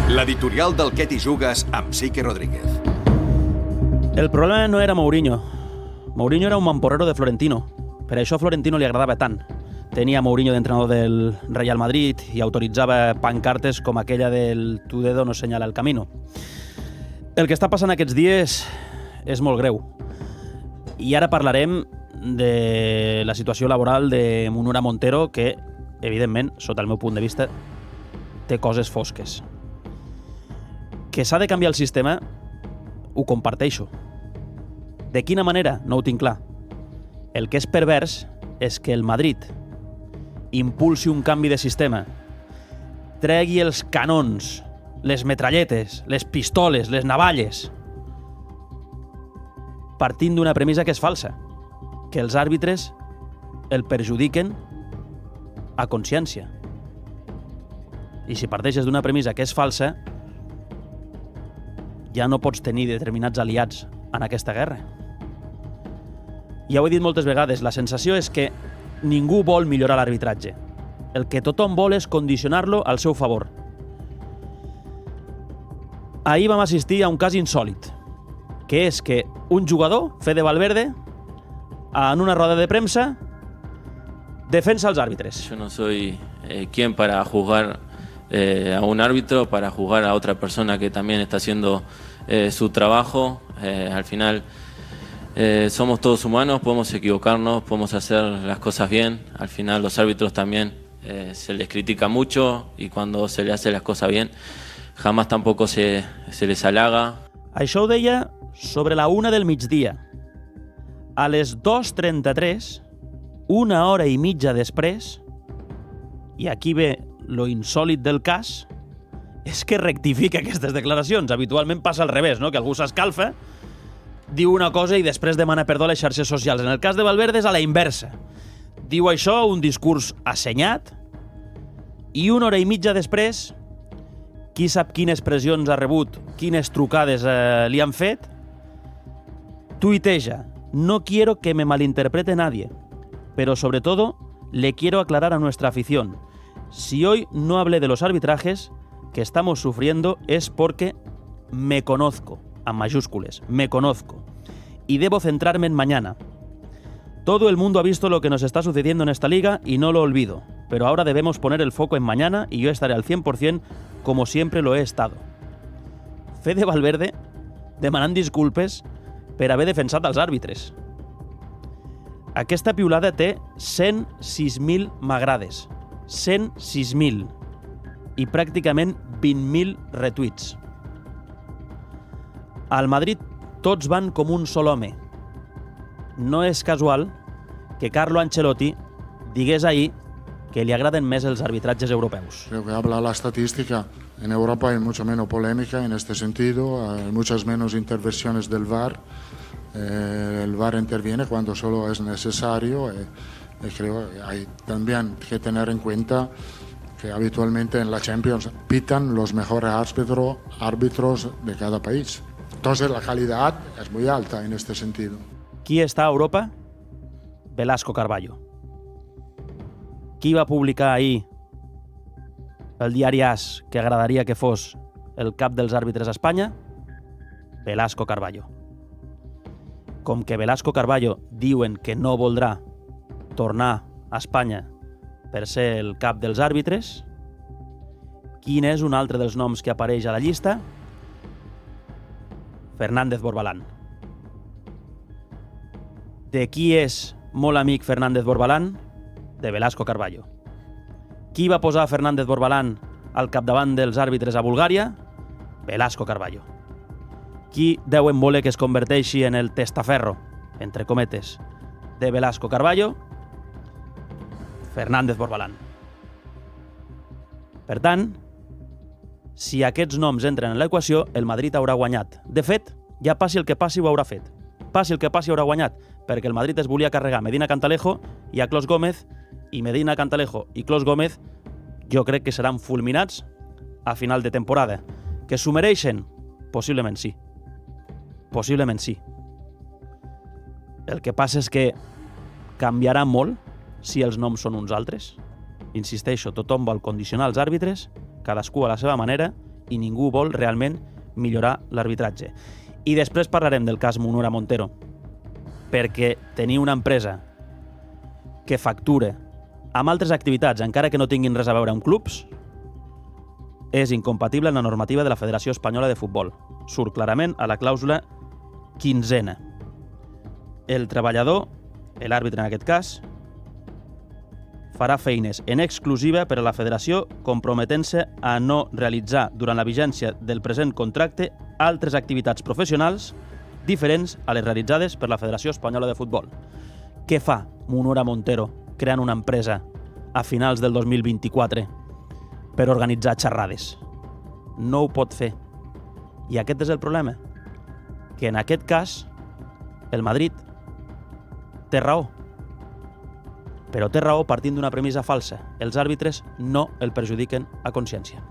L'editorial del Què t'hi jugues amb Sique Rodríguez. El problema no era Mourinho. Mourinho era un mamporrero de Florentino. Per això a Florentino li agradava tant. Tenia Mourinho d'entrenador del Real Madrid i autoritzava pancartes com aquella del «Tu dedo no señala el camino». El que està passant aquests dies és molt greu. I ara parlarem de la situació laboral de Munura Montero, que, evidentment, sota el meu punt de vista, té coses fosques. Que s'ha de canviar el sistema, ho comparteixo. De quina manera? No ho tinc clar. El que és pervers és que el Madrid impulsi un canvi de sistema, tregui els canons, les metralletes, les pistoles, les navalles, partint d'una premissa que és falsa, que els àrbitres el perjudiquen a consciència. I si parteixes d'una premissa que és falsa, ja no pots tenir determinats aliats en aquesta guerra. Ja ho he dit moltes vegades, la sensació és que ningú vol millorar l'arbitratge. El que tothom vol és condicionar-lo al seu favor. Ahir vam assistir a un cas insòlit, que és que un jugador, Fede Valverde, en una roda de premsa, defensa els àrbitres. Yo no soy quien para juzgar a un árbitro, para juzgar a otra persona que también está haciendo su trabajo. Al final somos todos humanos, podemos equivocarnos, podemos hacer las cosas bien. Al final los árbitros también se les critica mucho y cuando se les hace las cosas bien jamás tampoco se les halaga. Això ho deia sobre la 1 del migdia. A les 2:33, una hora i mitja després, i aquí ve lo insòlit del cas, és que rectifica aquestes declaracions. Habitualment passa al revés, no? Que algú s'escalfa, diu una cosa i després demana perdó a les xarxes socials. En el cas de Valverde és a la inversa. Diu això, un discurs assenyat, i una hora i mitja després, qui sap quines pressions ha rebut, quines trucades li han fet, tuiteja: no quiero que me malinterprete nadie, pero sobre todo le quiero aclarar a nuestra afición. Si hoy no hablé de los arbitrajes que estamos sufriendo es porque me conozco, en mayúsculas, me conozco, y debo centrarme en mañana. Todo el mundo ha visto lo que nos está sucediendo en esta liga y no lo olvido, pero ahora debemos poner el foco en mañana y yo estaré al 100% como siempre lo he estado. Fede Valverde demanant disculpes per haver defensat els àrbitres. Aquesta piulada té 106.000 m'agrades. 106.000 i pràcticament 20.000 retuits. Al Madrid tots van com un sol home. No és casual que Carlo Ancelotti digués ahir que li agraden més els arbitratges europeus. Creo que habla la estadística. En Europa hay mucho menos polémica en este sentido, hay muchas menos intervenciones del VAR. El VAR interviene cuando solo es necesario. Creo que hay también que tener en cuenta que habitualmente en la Champions pitan los mejores árbitros de cada país. Entonces la calidad es muy alta en este sentido. Qui està a Europa? Velasco Carballo. Qui va publicar ahir el diari AS que agradaria que fos el cap dels àrbitres a Espanya? Velasco Carballo. Com que Velasco Carballo diuen que no voldrà tornar a Espanya per ser el cap dels àrbitres, quin és un altre dels noms que apareix a la llista? Fernández Borbalán. De qui és molt amic Fernández Borbalán? De Velasco Carballo. Qui va posar Fernández Borbalán al capdavant dels àrbitres a Bulgària? Velasco Carballo. Qui deuen voler que es converteixi en el testaferro, entre cometes, de Velasco Carballo? Fernández Borbalán. Per tant, si aquests noms entren en l'equació, el Madrid haurà guanyat. De fet, ja passi el que passi, ho haurà fet. Passi el que passi, haurà guanyat, perquè el Madrid es volia carregar Medina Cantalejo i a Clos Gómez, i Medina Cantalejo i Clos Gómez jo crec que seran fulminats a final de temporada. Que s'ho mereixen? Possiblement sí. Possiblement sí. El que passa és que canviarà molt si els noms són uns altres. Insisteixo, tothom vol condicionar els àrbitres, cadascú a la seva manera, i ningú vol realment millorar l'arbitratge. I després parlarem del cas Munora Montero, perquè tenir una empresa que factura amb altres activitats, encara que no tinguin res a veure amb clubs, és incompatible amb la normativa de la Federació Espanyola de Futbol. Surt clarament a la clàusula 15ena. El treballador, l'àrbitre en aquest cas, farà feines en exclusiva per a la federació, comprometent-se a no realitzar durant la vigència del present contracte altres activitats professionals diferents a les realitzades per la Federació Espanyola de Futbol. Què fa Munora Montero creant una empresa a finals del 2024 per organitzar xerrades? No ho pot fer. I aquest és el problema. Que en aquest cas el Madrid té raó. Però té raó partint d'una premissa falsa. Els àrbitres no el perjudiquen a consciència.